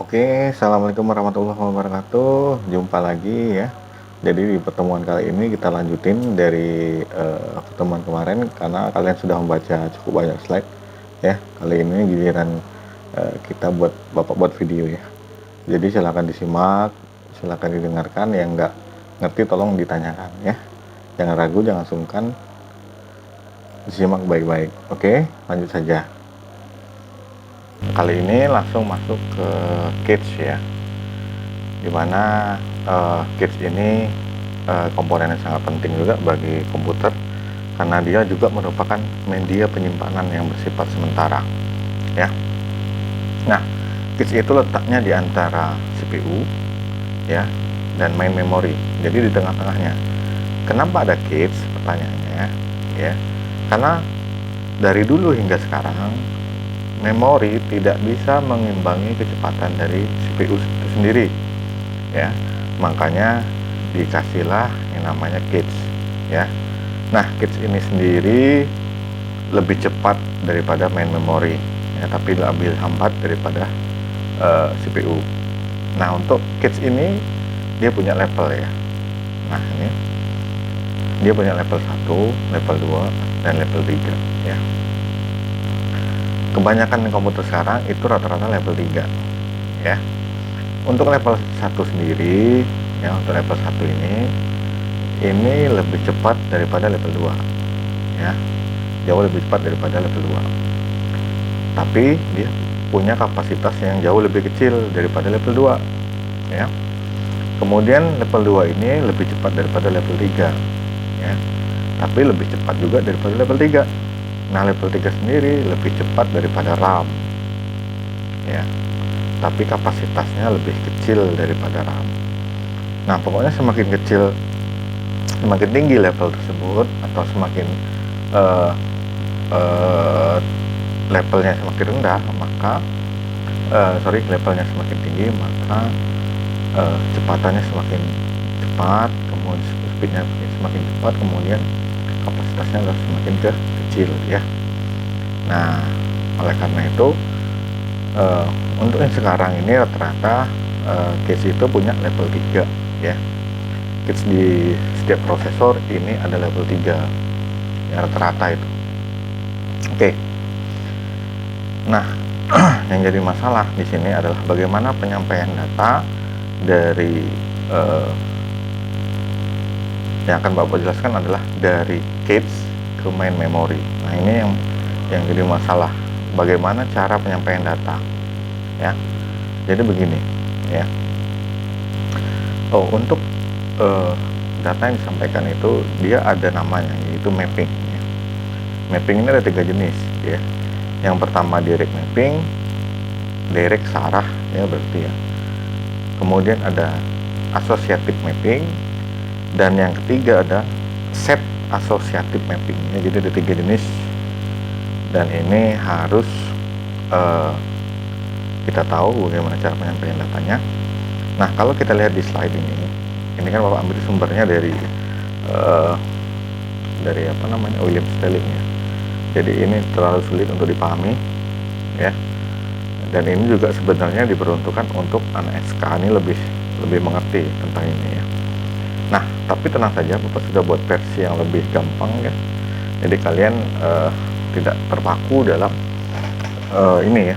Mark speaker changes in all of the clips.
Speaker 1: Oke, assalamualaikum warahmatullahi wabarakatuh. Jumpa lagi ya. Jadi di pertemuan kali ini kita lanjutin dari pertemuan kemarin karena kalian sudah membaca cukup banyak slide ya. Kali ini giliran kita bapak buat video ya. Jadi silakan disimak, silakan didengarkan. Yang nggak ngerti tolong ditanyakan ya. Jangan ragu, jangan sungkan. Disimak baik-baik. Oke, lanjut saja. Kali ini langsung masuk ke cage ya, dimana cage ini komponen yang sangat penting juga bagi komputer karena dia juga merupakan media penyimpanan yang bersifat sementara ya. Nah, cage itu letaknya di antara CPU ya dan main memory, jadi di tengah-tengahnya. Kenapa ada cage, pertanyaannya ya? Karena dari dulu hingga sekarang memori tidak bisa mengimbangi kecepatan dari CPU itu sendiri ya, makanya dikasihlah yang namanya cache ya. Nah, cache ini sendiri lebih cepat daripada main memory ya, tapi lebih lambat daripada CPU. Nah, untuk cache ini dia punya level ya. Nah, ini dia punya level 1, level 2, dan level 3 ya. Kebanyakan komputer sekarang itu rata-rata level 3 ya. Untuk level 1 sendiri ya, untuk level 1 ini lebih cepat daripada level 2 ya, jauh lebih cepat daripada level 2, tapi dia punya kapasitas yang jauh lebih kecil daripada level 2 ya. Kemudian level 2 ini lebih cepat daripada level 3 ya, tapi lebih cepat juga daripada level 3. Nah, level 3 sendiri lebih cepat daripada RAM ya, tapi kapasitasnya lebih kecil daripada RAM. Nah, pokoknya semakin kecil, semakin tinggi level tersebut, atau semakin levelnya semakin rendah, maka levelnya semakin tinggi, maka kecepatannya semakin cepat, kemudian speednya semakin cepat, kemudian kapasitasnya semakin kecil ya. Nah, oleh karena itu untuk yang sekarang ini rata-rata cache itu punya level 3 ya. Cache di setiap prosesor ini ada level 3 ya, rata-rata itu. Oke. Nah, yang jadi masalah di sini adalah bagaimana penyampaian data dari yang akan Bapak jelaskan adalah dari cache ke main memory. Nah, ini yang jadi masalah, bagaimana cara penyampaian data ya. Jadi begini ya. Untuk data yang disampaikan itu dia ada namanya, yaitu mapping ya. Mapping ini ada 3 jenis ya. Yang pertama direct mapping, direct searah ya berarti ya. Kemudian ada associative mapping, dan yang ketiga ada set associative mapping ya. Jadi ada 3 jenis, dan ini harus kita tahu bagaimana cara penyampaian datanya. Nah, kalau kita lihat di slide ini kan Bapak ambil sumbernya dari William Stelling ya. Jadi ini terlalu sulit untuk dipahami ya, dan ini juga sebenarnya diperuntukkan untuk anak SK ini lebih mengerti tentang ini ya. Nah, tapi tenang saja, Bapak sudah buat versi yang lebih gampang ya. Jadi kalian tidak terpaku dalam ini ya,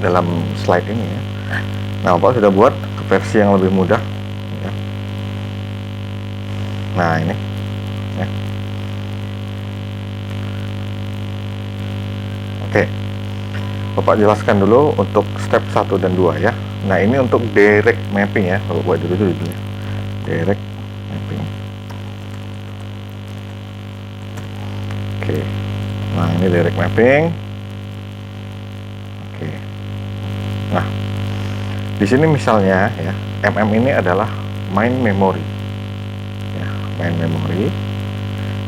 Speaker 1: dalam slide ini ya. Nah, Bapak sudah buat ke versi yang lebih mudah ya. Nah, ini ya. Oke, Bapak jelaskan dulu untuk step 1 dan 2 ya. Nah, ini untuk direct mapping ya. Bapak buat dulu ya. Direct mapping. Oke. Nah, ini direct mapping. Oke. Nah, di sini misalnya ya, ini adalah main memory ya, main memory.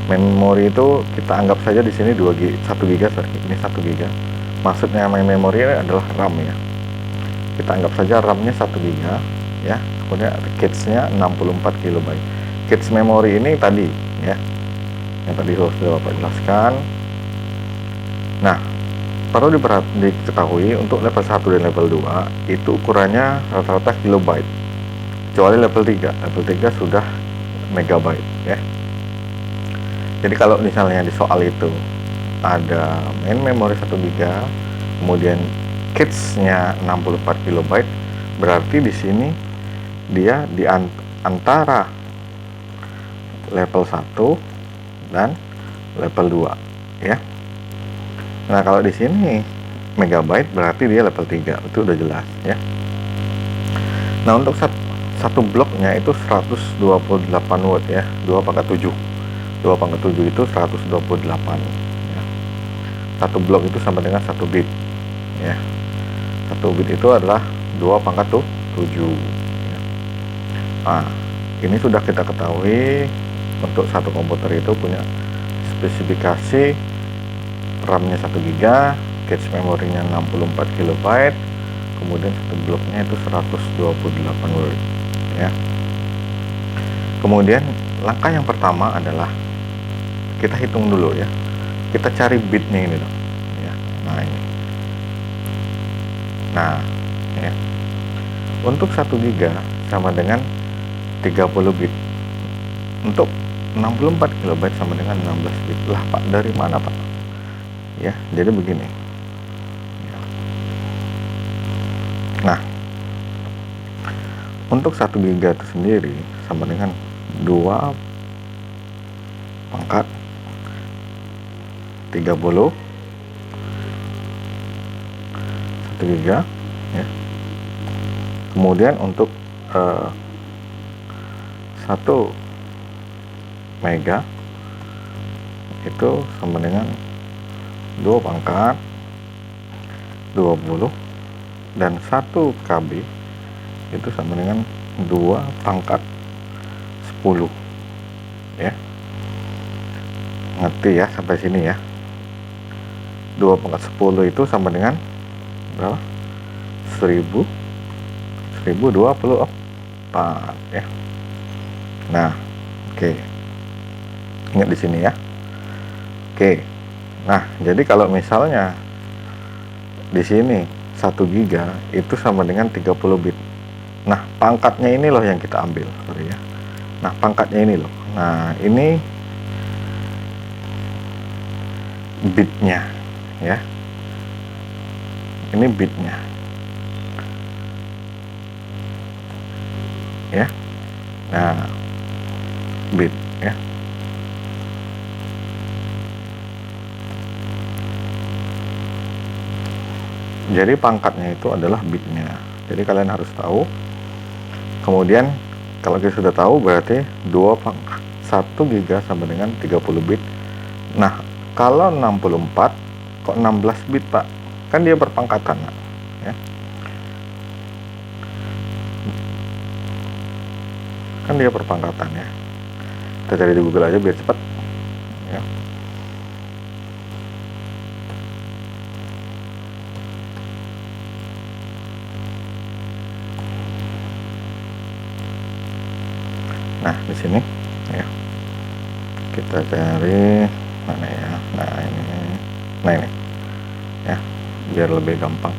Speaker 1: Main memory itu kita anggap saja di sini 1 GB, ini 1 GB. Maksudnya main memory ini adalah RAM ya. Kita anggap saja RAM-nya 1 GB ya. Kemudian cache-nya 64 KB. Cache memory ini tadi ya, yang tadi sudah Bapak jelaskan. Nah, Perlu diketahui untuk level 1 dan level 2 itu ukurannya rata-rata kilobyte, kecuali level 3. Level 3 sudah megabyte ya. Jadi kalau misalnya di soal itu ada main memory 1 GB, kemudian cache-nya 64 kilobyte, berarti di sini dia di antara level 1 dan level 2 ya. Nah, kalau di sini megabyte berarti dia level 3, itu udah jelas ya. Nah, untuk satu bloknya itu 128 watt ya, 2/7. 2/7 itu 128 ya. Satu blok itu sama dengan 1 bit ya. 1 bit itu adalah 2/7 ya. Nah, ini sudah kita ketahui untuk satu komputer itu punya spesifikasi RAM-nya 1 GB, cache memorinya 64 KB, kemudian satu bloknya itu 128 word ya. Kemudian langkah yang pertama adalah kita hitung dulu ya, kita cari bitnya ini loh ya. Nah ini, nah ya, untuk 1 GB sama dengan 30 bit, untuk 64 KB sama dengan 16 bit. Lah Pak, dari mana Pak? Ya, jadi begini. Nah, untuk 1 GB itu sendiri sama dengan 2 pangkat 30 1 GB ya. Kemudian untuk 1 mega itu sama dengan 2 pangkat 20, dan 1 KB itu sama dengan 2 pangkat 10 ya. Ngerti ya sampai sini ya? 2 pangkat 10 itu sama dengan berapa? 1024 ya. Nah, oke. Ingat di sini ya. Oke. Nah, jadi kalau misalnya di sini 1 GB itu sama dengan 30 bit. Nah, pangkatnya ini loh yang kita ambil, sorry ya. Nah, pangkatnya ini loh. Nah, ini bitnya ya. Ini bitnya. Ya. Nah, bit ya. Jadi pangkatnya itu adalah bitnya. Jadi kalian harus tahu. Kemudian kalau kita sudah tahu berarti 1 GB sama dengan 30 bit. Nah, kalau 64 kok 16 bit Pak? Kan dia berpangkatan ya. Kan dia berpangkatan ya. Kita cari di Google aja biar cepat ya. Nah, di sini ya. Kita cari mana ya? Nah, ini. Nah, ini. Ya, biar lebih gampang.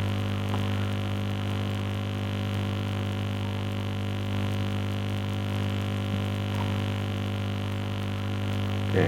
Speaker 1: Oke.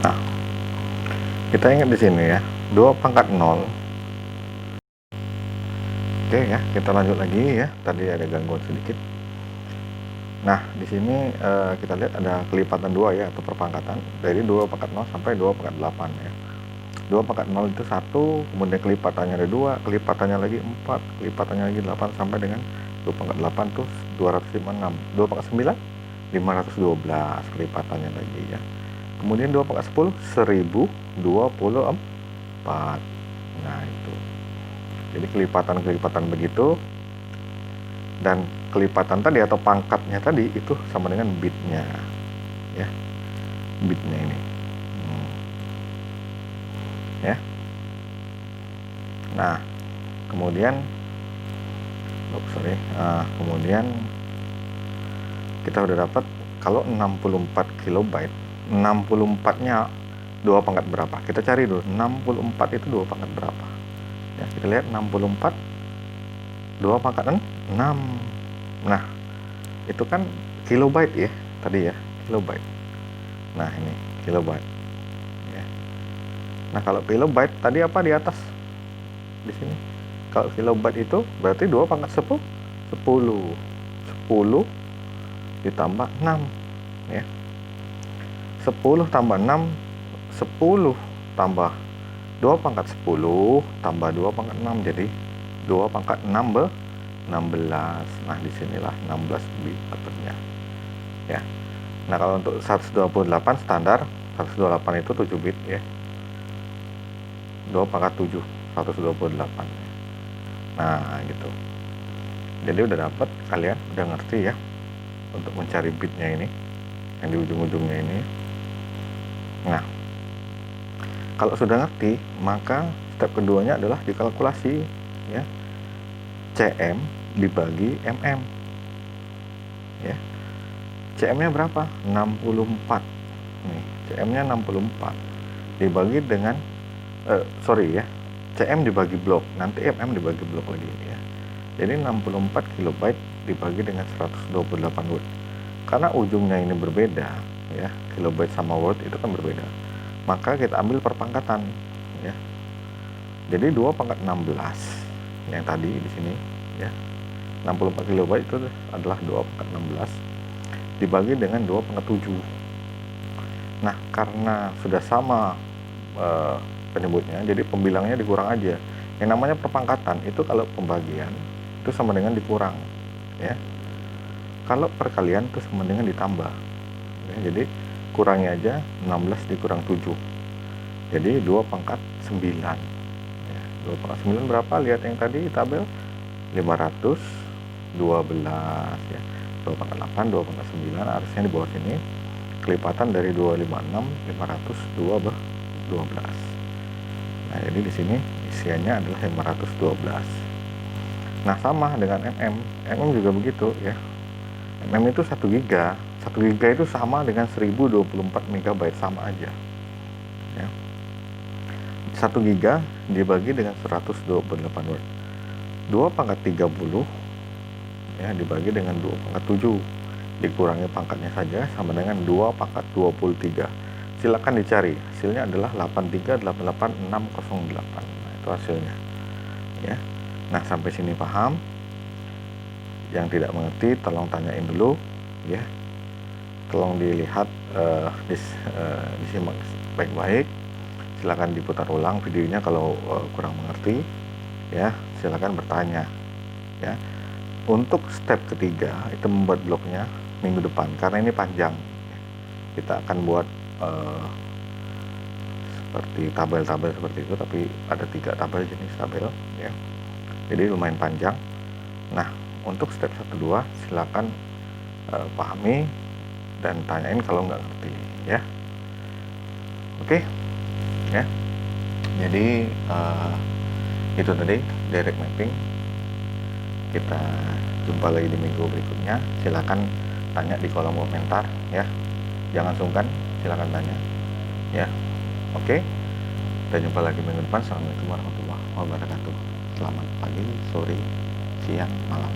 Speaker 1: Nah, kita ingat di sini ya, 2 pangkat 0. Oke ya, kita lanjut lagi ya. Tadi ada gangguan sedikit. Nah, di sini kita lihat ada kelipatan 2 ya, atau perpangkatan dari 2 pangkat 0 sampai 2 pangkat 8 ya. 2 pangkat 0 itu 1, kemudian kelipatannya ada 2, kelipatannya lagi 4, kelipatannya lagi 8 sampai dengan 2 pangkat 8 tuh 256. 2 pangkat 9 512 kelipatannya lagi ya. Kemudian 2 pangkat 10 1024. Nah itu, jadi kelipatan begitu, dan kelipatan tadi atau pangkatnya tadi itu sama dengan bitnya ya, bitnya ini ya. Nah kemudian kemudian kita udah dapat kalau 64 kilobyte, 64 nya 2 pangkat berapa, kita cari dulu 64 itu 2 pangkat berapa ya. Kita lihat 64 2 pangkat 6. Nah itu kan kilobyte ya tadi ya, kilobyte. Nah ini kilobyte ya. Nah kalau kilobyte tadi apa di atas di sini, kalau kilobyte itu berarti 2 pangkat 10 ditambah 6 ya. 10 tambah 6 10 tambah 2 pangkat 10 tambah 2 pangkat 6 jadi 2 pangkat 16. Nah disinilah 16 bit dapatnya ya. Nah kalau untuk 128 standar 128 itu 7 bit ya, 2 pangkat 7 128. Nah gitu, jadi udah dapat, kalian udah ngerti ya untuk mencari bitnya ini yang di ujung-ujungnya ini. Nah kalau sudah ngerti, maka step keduanya adalah dikalkulasi ya, cm dibagi mm ya. Cm nya berapa? 64 nih, cm nya 64 dibagi dengan cm dibagi blok, nanti mm dibagi blok lagi ya. Jadi 64 kilobyte dibagi dengan 128 word, karena ujungnya ini berbeda ya, kilobyte sama word itu kan berbeda, maka kita ambil perpangkatan ya. Jadi 2 pangkat 16 yang tadi di sini ya, 64 kilobyte itu adalah 2 pangkat 16 dibagi dengan 2 pangkat 7. Nah karena sudah sama penyebutnya, jadi pembilangnya dikurang aja. Yang namanya perpangkatan itu kalau pembagian itu sama dengan dikurang ya, kalau perkalian itu sama dengan ditambah ya. Jadi kurangnya aja 16 dikurang 7, jadi 2 pangkat 9 ya. 2 pangkat 9 berapa? Lihat yang tadi tabel 512 ya. 2 pangkat 8 2 pangkat 9 harusnya di bawah sini, kelipatan dari 256 512. Nah jadi di sini isiannya adalah 512. Nah sama dengan mm juga begitu ya. Mm itu 1 giga. 1 giga itu sama dengan 1024 megabyte, sama aja ya. 1 giga dibagi dengan 128 word, 2 pangkat 30 ya dibagi dengan 2 pangkat 7 dikurangi pangkatnya saja sama dengan 2 pangkat 23. Silakan dicari, hasilnya adalah 8388608. Nah itu hasilnya ya. Nah sampai sini paham? Yang tidak mengerti tolong tanyain dulu ya, tolong dilihat, disimak baik-baik, silakan diputar ulang videonya kalau kurang mengerti ya, silakan bertanya ya. Untuk step ketiga itu membuat blognya minggu depan, karena ini panjang, kita akan buat seperti tabel-tabel seperti itu, tapi ada 3 tabel jenis tabel ya, jadi lumayan panjang. Nah untuk step 1-2 silakan pahami dan tanyain kalau nggak ngerti ya. Oke ya, jadi itu tadi direct mapping. Kita jumpa lagi di minggu berikutnya, silakan tanya di kolom komentar ya, jangan sungkan, silakan tanya ya. Oke, kita jumpa lagi minggu depan. Assalamualaikum warahmatullahi wabarakatuh. Selamat pagi, sore, siang, malam.